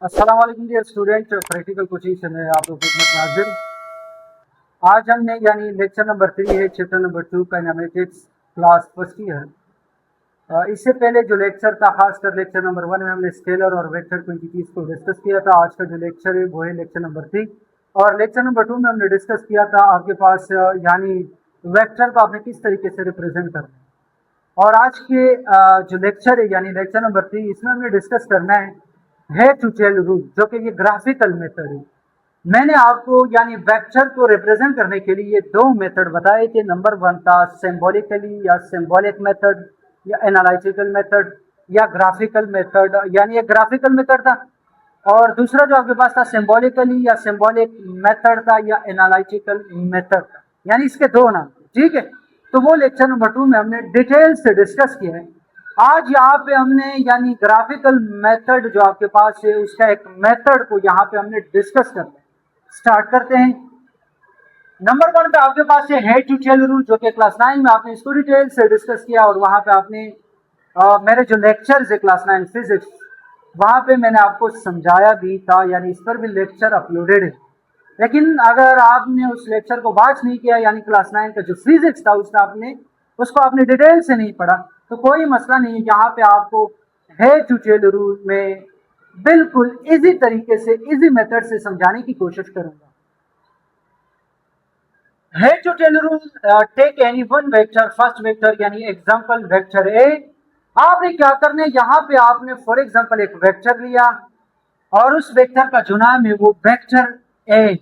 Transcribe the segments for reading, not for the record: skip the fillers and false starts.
अस्सलाम वालेकुम dear student, practical coaching से मैं आप लोगों की खिदमत में हाजिर। आज हमने यानी लेक्चर नंबर 3 है, chapter number 2 kinematics, class first year. इससे पहले जो लेक्चर था, खासकर लेक्चर नंबर 1 में हमने स्केलर और वेक्टर क्वांटिटीज को डिस्कस किया था। आज का जो लेक्चर है वो है लेक्चर नंबर 3, और लेक्चर नंबर 2 में हमने डिस्कस किया था आपके पास यानी वेक्टर को आपने किस तरीके से रिप्रेजेंट करना है। और आज के जो लेक्चर है यानी लेक्चर नंबर 3, इसमें हमने डिस्कस करना है टू टेल रूल, जो कि ये ग्राफिकल मेथड है। मैंने आपको यानी वेक्टर को रिप्रेजेंट करने के लिए दो मेथड बताए थे। नंबर 1 था सिंबॉलिकली या सिंबॉलिक मेथड या एनालिटिकल मेथड या ग्राफिकल मेथड, यानी एक ग्राफिकल मेथड था। और दूसरा जो आपके पास था सिंबॉलिकली या सिंबॉलिक मेथड था या एनालिटिकल मेथड था, यानी इसके दो नाम। ठीक है, तो वो लेक्चर नंबर 2 में हमने डिटेल से डिस्कस किया है। आज यहाँ पे हमने यानी ग्राफिकल मेथड जो आपके पास है उसका एक मेथड को यहाँ पे हमने डिस्कस करना है। स्टार्ट करते हैं। नंबर 1 पे आपके पास है टू टेल रूल, जो कि क्लास 9 में आपने इसको डिटेल से डिस्कस किया। और वहां पे आपने मेरे जो लेक्चर्स है क्लास 9 फिजिक्स, वहां पे मैंने आपको समझाया भी था, यानी इस पर भी लेक्चर अपलोडेड है। लेकिन अगर आपने उस लेक्चर को वॉच नहीं किया, यानी क्लास 9 का जो फिजिक्स था उसको आपने डिटेल से नहीं पढ़ा, तो कोई मसला नहीं है। यहाँ पे आपको है टू टेल रूल में बिल्कुल इजी तरीके से, इजी मेथड से समझाने की कोशिश करूंगा। Head to tail rule, take any one vector, first vector यानी एग्जांपल वेक्टर ए। आपने क्या करना है, यहाँ पे आपने फॉर एग्जांपल एक वेक्टर लिया और उस वेक्टर का जो नाम है वो वेक्टर ए,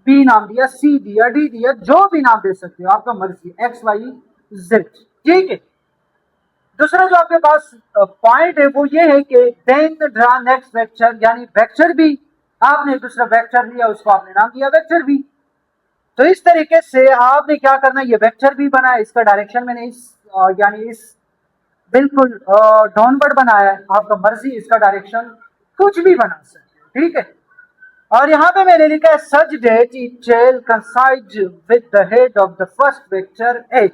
बी नाम दिया, सी दिया, डी दिया, जो भी नाम दे सकते हो, आपका मर्जी, एक्स वाई जेड। ठीक है, दूसरा जो आपके पास पॉइंट है वो ये है कि देन ड्रा नेक्स्ट वेक्टर, यानी वेक्टर भी आपने दूसरा वेक्टर लिया, उसको आपने नाम दिया वेक्टर बी। तो इस तरीके से आपने क्या करना है, ये वेक्टर भी बनाया, इसका डायरेक्शन मैंने यानी इस बिल्कुल डाउनवर्ड बनाया है, आपका मर्जी इसका डायरेक्शन कुछ भी बना सकते। ठीक है, और यहाँ पे मैंने लिखा है such that it shall coincide with the head of the first vector A.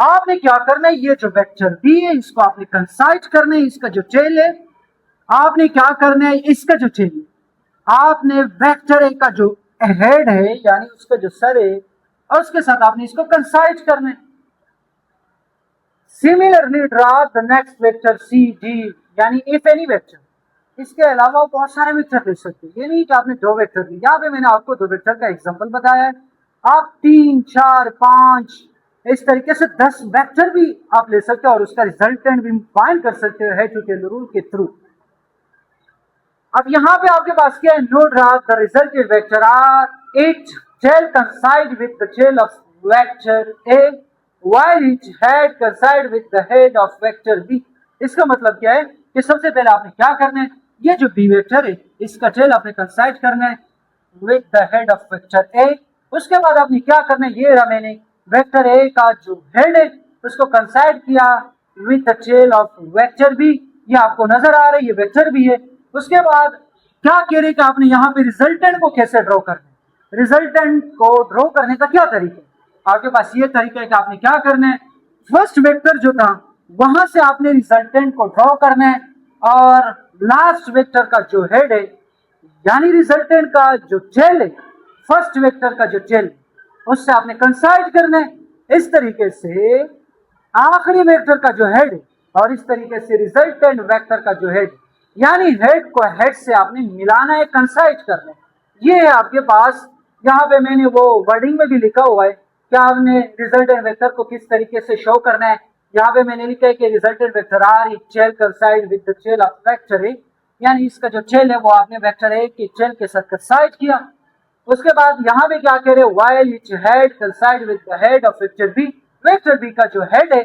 आपने क्या करना है, ये जो वेक्टर बी है इसको आपने कंसाइड करना है, इसका जो टेल है आपने क्या करना है, इसका जो टेल है आपने वेक्टर ए का जो हेड है यानी उसका जो सर है और उसके साथ आपने इसको कंसाइड करना है। Similarly draw the next vector C D, यानी इफ एनी वेक्टर, इसके अलावा बहुत सारे वेक्टर ले सकते हैं, ये नहीं कि आपने दो वेक्टर लिए। यहाँ पे मैंने आपको दो वेक्टर का एग्जांपल बताया है, आप 3, 4, 5 इस तरीके से 10 वेक्टर भी आप ले सकते हो और उसका रिजल्टेंट भी फाइंड कर सकते हो है टू टेल रूल के थ्रू। अब यहाँ पे आपके पास क्या है, now draw the resulted vector R it shall coincide with the tail of vector A while it had coincide with the head of vector b। इसका मतलब क्या है कि सबसे पहले आपने क्या करना है, ये जो b वेक्टर है इसका टेल आपने कंसाइड करना है with the head of vector a। उसके बाद आपने क्या करना है, ये रहा मैंने वेक्टर a का जो हेड है उसको कंसाइड किया with the tail of vector b, ये आपको नजर आ रहा है, ये वेक्टर b है। उसके बाद क्या कह रहे हैं कि आपने यहाँ पे रिजल्टेंट को कैसे ड्रॉ करना है। रिजल्टेंट को ड्रॉ करने का क्या तरीका है, आपके पास ये तरीका है कि आपने क्या करना है, फर्स्ट वेक्टर जो था वहां से आपने रिजल्टेंट को ड्रॉ करना है और लास्ट वेक्टर का जो हेड है यानी रिजल्टेंट का जो टेल है, फर्स्ट वेक्टर का जो टेल उससे आपने कंसाइड करना है। इस तरीके से आखिरी वेक्टर का जो हेड है और इस तरीके से रिजल्टेंट वेक्टर का जो हेड, यानी हेड को हेड से आपने मिलाना है, कंसाइड करना है। ये है आपके पास, यहाँ पे मैंने वो वर्डिंग में भी लिखा हुआ है कि आपने रिजल्टेंट वेक्टर को किस तरीके से शो करना है। यहाँ पे मैंने लिखा है कि resultant vector R it shall coincide with the tail of vector A, यानी इसका जो टेल है वो आपने वेक्टर ए के टेल के साथ कंसाइड किया। उसके बाद यहाँ पे क्या कह रहे हैं, while it had coincide with the head of vector B, vector B का जो हेड है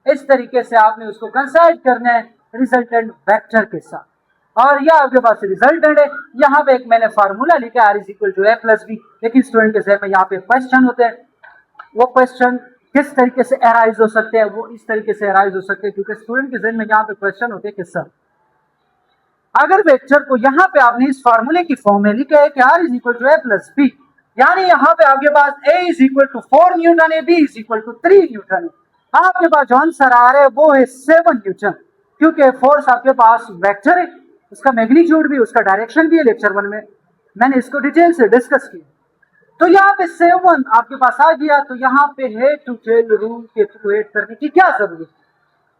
इस तरीके से आपने उसको कंसाइड करना है रिजल्टेंट वेक्टर के साथ। और यह आपके पास रिजल्टेंट है। यहाँ पे एक मैंने फार्मूला लिखा है R is equal to A plus B, लेकिन स्टूडेंट के जहन में यहाँ पे क्वेश्चन होते हैं, वो क्वेश्चन किस तरीके से अराइज हो सकते हैं, वो इस तरीके से अराइज हो सकते हैं क्योंकि स्टूडेंट के जहन में यहाँ पे क्वेश्चन होते हैं कि सर अगर वेक्टर को यहाँ पे आपने इस फार्मूले की फॉर्म में लिखा है कि R is equal to A plus B, यानी यहाँ पे आपके पास A is equal to 4 newton है, B is equal to 3 newton है। आपके पास जो आंसर आ रहा है वो है 7 न्यूटन, क्योंकि फोर्स आपके पास वेक्टर है उसका मैग्नीट्यूड भी, उसका डायरेक्शन भी है। लेक्चर 1 में मैंने इसको डिटेल से डिस्कस किया। तो यहाँ पे 7 आपके पास आ गया, तो यहाँ पे हेड टू टेल रूल के थ्रू ऐड करने की क्या जरूरत है?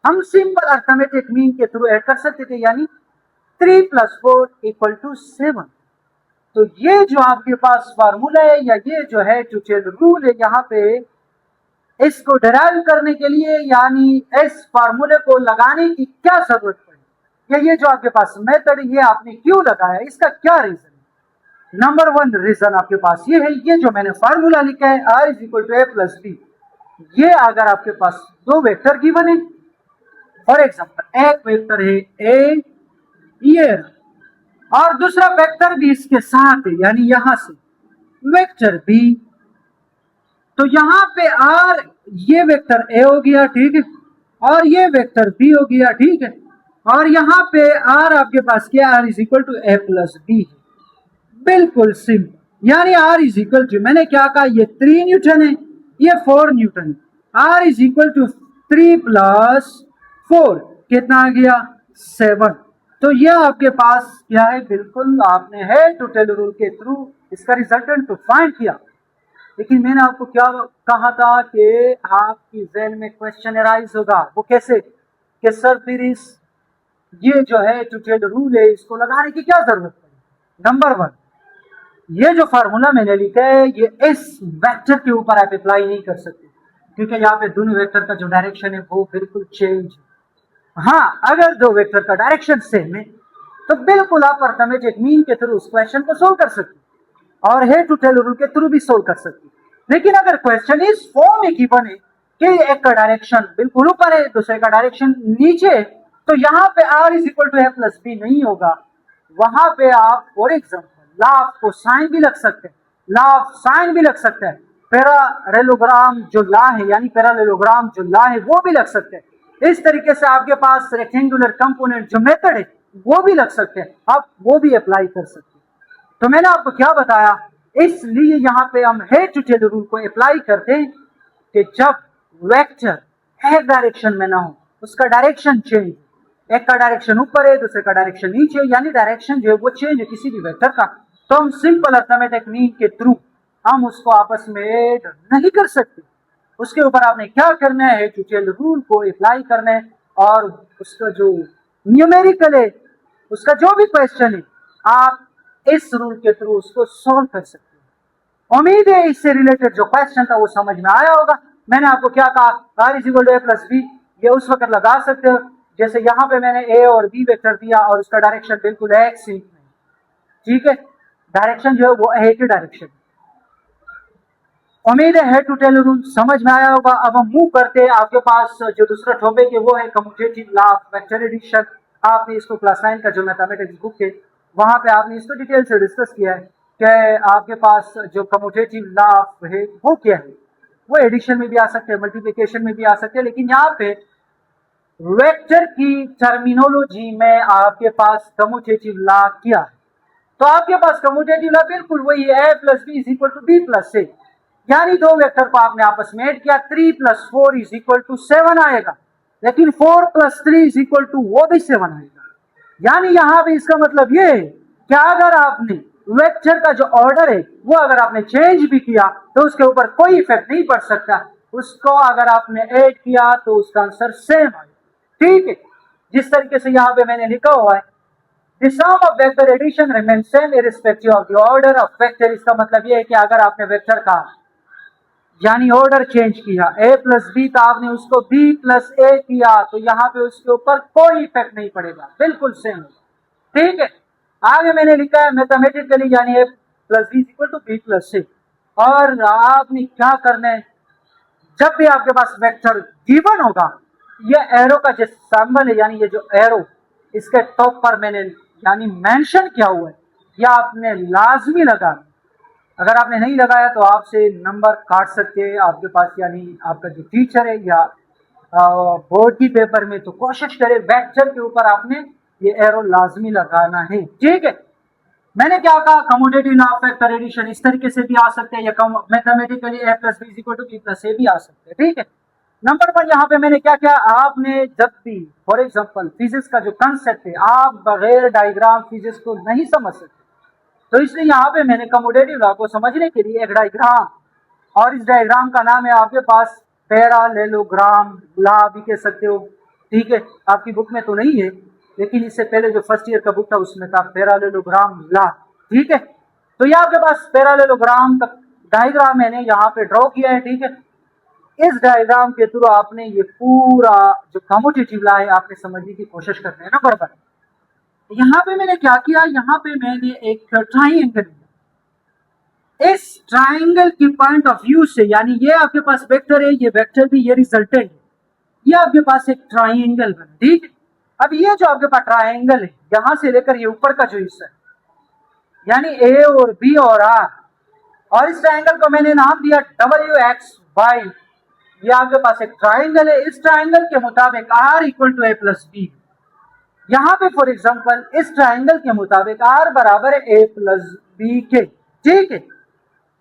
हम सिंपल अर्थमेटिक मीन के थ्रू ऐड कर सकते थे, यानी 3 + 4 = 7। तो ये जो आपके पास फार्मूला है या ये जो है टू टेल रूल है, यहाँ पे इसको डिराइव करने के लिए यानी इस फार्मूले को लगाने की क्या जरूरत पड़ी, या ये जो आपके पास मेथड ये आपने क्यों लगाया, इसका क्या रीजन है? नंबर 1 रीजन आपके पास ये है, ये जो मैंने फार्मूला लिखा है r = a + b, ये अगर आपके पास दो वेक्टर गिवन है, फॉर एग्जांपल एक वेक्टर है a ये और दूसरा वेक्टर भी इसके साथ है, यानी यहां से वेक्टर b, तो यहाँ पे r ये वेक्टर a हो गया, ठीक है, और ये वेक्टर b हो गया, ठीक है, और यहाँ पे r आपके पास क्या, r = a + b है। बिल्कुल सिंपल, यानी r = मैंने क्या कहा, ये 3 न्यूटन है, ये 4 न्यूटन है। r = 3 + 4 कितना आ गया, 7। तो ये आपके पास क्या है, बिल्कुल आपने है टू टेल रूल के थ्रू इसका रिजल्टेंट तो फाइंड किया। लेकिन मैंने आपको क्या कहा था कि आपकी जहन में क्वेश्चन अराइज होगा, वो कैसे कि सर फिर इस ये जो है टू टेल रूल है इसको लगाने की क्या जरूरत पड़ी? नंबर 1, ये जो फार्मूला मैंने लिखा है ये इस वेक्टर के ऊपर आप अप्लाई नहीं कर सकते, क्योंकि यहाँ पे दोनों वेक्टर का जो डायरेक्शन है वो बिल्कुल चेंज है। हाँ, अगर दो वेक्टर का डायरेक्शन सेम है तो बिल्कुल आप अर्थमेटिक मीन के थ्रू उस क्वेश्चन को सोल्व कर सकते और हेड टू टेल रूल के थ्रू भी सोल्व कर सकते। लेकिन अगर क्वेश्चन इस फॉर्म में गिवन है कि एक का डायरेक्शन बिल्कुल ऊपर है, दूसरे का डायरेक्शन नीचे, तो यहाँ पे r = a + b नहीं होगा। वहां पे आप for example La of cosine भी लग सकते हैं, ला ऑफ साइन भी लग सकते हैं, पैरेललोग्राम जो ला है यानी पैरेललोग्राम जो ला है वो भी लग सकते हैं। इस तरीके से आपके पास रेक्टेंगुलर कंपोनेंट जो मेथड है वो भी लग सकते हैं, आप वो भी अप्लाई कर सकते हैं। तो मैंने आपको क्या बताया, इसलिए यहाँ पे हम हेड टू टेल रूल को अप्लाई करते हैं कि जब वेक्टर एक डायरेक्शन में ना हो, उसका डायरेक्शन चेंज, एक का डायरेक्शन ऊपर है दूसरे का डायरेक्शन नीचे, यानी डायरेक्शन जो है वो चेंज है किसी भी वेक्टर का, तो हम सिंपल अर्थमेटिक मीन के थ्रू हम उसको आपस में ऐड नहीं कर सकते। उसके ऊपर आपने क्या करना है, टू टेल रूल को अप्लाई करना है और उसका जो न्यूमेरिकल है, उसका जो भी क्वेश्चन है, आप इस रूल के थ्रू उसको सॉल्व कर सकते हैं। उम्मीद है इससे रिलेटेड जो क्वेश्चन था वो समझ में आया होगा। मैंने आपको क्या कहा, r = a + b, ये उस वक्त लगा सकते हो जैसे यहाँ पे मैंने a और b वेक्टर दिया और उसका डायरेक्शन बिल्कुल x है, ठीक है, डायरेक्शन जो है वो a की डायरेक्शन। उम्मीद है टू टेल रूल समझ में आया होगा। अब हम मूव करते हैं, आपके पास जो दूसरा टॉपिक है वो है commutative law of vector addition. आपने इसको क्लास 9 का जो मैथमेटिक्स बुक है वहां पे आपने इसको डिटेल से डिस्कस किया है कि आपके पास जो कम्यूटेटिव लॉ ऑफ है वो क्या है, वो एडिशन में भी आ सकते हैं, मल्टीप्लिकेशन में भी आ सकते हैं, लेकिन यहाँ पे वेक्टर की टर्मिनोलॉजी में आपके पास कम्यूटेटिव लॉ क्या है। तो आपके पास कम्यूटेटिव लॉ बिल्कुल वही है, a + b = b + c, यानी दो वेक्टर को आपने आपस में ऐड किया, 3 + 4 = 7 आएगा, लेकिन 4 + 3 = वो भी 7 आएगा। यानी यहां पे इसका मतलब ये है कि अगर आपने वेक्टर का जो ऑर्डर है वो अगर आपने चेंज भी किया तो उसके ऊपर कोई इफेक्ट नहीं पड़ सकता, उसको अगर आपने ऐड किया तो उसका आंसर सेम आएगा, ठीक है। जिस तरीके से यहाँ पे मैंने लिखा हुआ है, The sum of vector addition remains same irrespective of the order of vector। इसका मतलब ये है कि अगर आपने वेक्टर का यानी ऑर्डर चेंज किया, a + b था, आपने उसको b + a किया, तो यहाँ पे उसके ऊपर कोई इफेक्ट नहीं पड़ेगा, बिल्कुल सेम होगा, ठीक है। आगे मैंने लिखा है मैथमेटिकली यानी a + b = b + c। और आपने क्या करना है, जब भी आपके पास वेक्टर गिवन होगा, ये एरो का जो सिंबल है यानी ये जो एरो इसके टॉप पर मैंने यानी मेंशन किया हुआ है, यह आपने लाजमी लगाना। अगर आपने नहीं लगाया तो आपसे नंबर काट सकते हैं आपके पास, यानी आपका जो टीचर है या बोर्ड की पेपर में, तो कोशिश करें वेक्टर के ऊपर आपने ये एरो लाजमी लगाना है, ठीक है। मैंने क्या कहा, commutative law of vector addition इस तरीके से भी आ सकते हैं या mathematically a + b = b + a भी आ सकते हैं, ठीक है। नंबर 1 यहाँ पे मैंने क्या किया, आपने जब भी फॉर एग्जांपल फिजिक्स का जो कंसेप्ट है आप बगैर डायग्राम फिजिक्स को नहीं समझ सकते, तो इसलिए यहाँ पे मैंने कमोडेटिव लॉ को समझने के लिए एक डायग्राम, और इस डायग्राम का नाम है आपके पास पैरालेलोग्राम लॉ भी कह सकते हो, ठीक है। आपकी बुक में तो नहीं है, लेकिन इससे पहले जो फर्स्ट ईयर का बुक था उसमें था पैरालेलोग्राम लॉ, ठीक है। तो ये आपके पास पैरालेलोग्राम का डायग्राम मैंने यहाँ पे ड्रॉ किया है, ठीक है। इस डायग्राम के थ्रू आपने ये पूरा जो कम्यूटेटिव लॉ है आपने समझने की कोशिश करनी है ना बराबर। यहाँ पे मैंने क्या किया, यहाँ पे मैंने एक ट्राइंगल लिया, इस ट्राइंगल की पॉइंट ऑफ व्यू से, यानी ये आपके पास वेक्टर है, ये वेक्टर भी, ये रिजल्टेंट है, ये आपके पास एक ट्राइंगल बना, ठीक है। अब ये जो आपके पास ट्राइंगल है, यहां से लेकर ये ऊपर का जो हिस्सा है, यानी ए और बी और आर, और इस ट्राइंगल को मैंने नाम दिया WXY। ये आपके पास एक ट्राइंगल है, इस ट्राइंगल के मुताबिक R इक्वल टू A+B। यहाँ पे फॉर एग्जांपल इस ट्राइंगल के मुताबिक R बराबर है A+B के, ठीक है।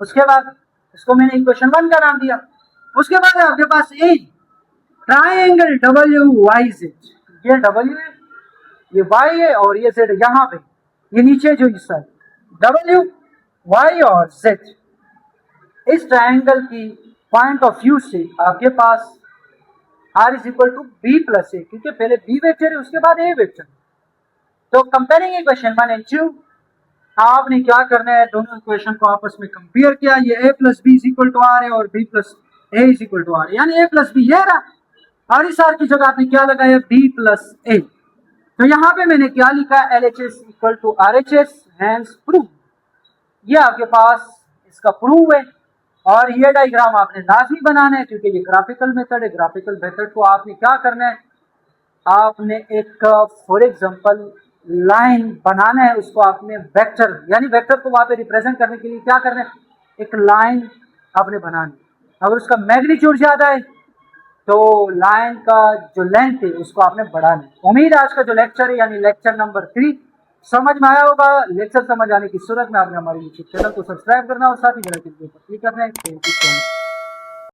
उसके बाद इसको मैंने इक्वेशन 1 का नाम दिया। उसके बाद आपके पास ए ट्राइंगल WYZ, ये W है, ये Y है और ये Z, यहाँ पे ये नीचे जो हिस्सा है W Y और Z। इस ट्राइंगल की पॉइंट ऑफ व्यू से आपके पास R is equal to B+A, क्योंकि पहले B वेक्टर है उसके बाद A वेक्टर। तो कंपेयरिंग इक्वेशन 1 and 2, आपने क्या करना है, दोनों इक्वेशन को आपस में कंपेयर किया, ये A+B is equal to R है और B+A is equal to R, यानी A+B ये रहा, और इस R की जगह आपने क्या लगाया, B+A। तो यहाँ पे मैंने क्या लिखा, LHS equal to RHS, hence proved. ये आपके पास इसका प्रूव है, और ये डायग्राम आपने लाजमी बनाना है क्योंकि ये ग्राफिकल मेथड है। ग्राफिकल मेथड को आपने क्या करना है, आपने एक फॉर एग्जांपल लाइन बनाना है, उसको आपने वेक्टर, यानी वेक्टर को वहां पे रिप्रेजेंट करने के लिए क्या करना है, एक लाइन आपने बनानी। अगर उसका मैग्नीट्यूड ज्यादा है तो लाइन का जो लेंथ है उसको आपने बढ़ाना है। उम्मीद है आज का जो लेक्चर है यानी लेक्चर नंबर 3 समझ में आया होगा। लेक्चर समझ आने की सूरत में आपने हमारे यूट्यूब चैनल को सब्सक्राइब करना और साथ ही बेल आइकन के ऊपर क्लिक करना है। Thank you so much.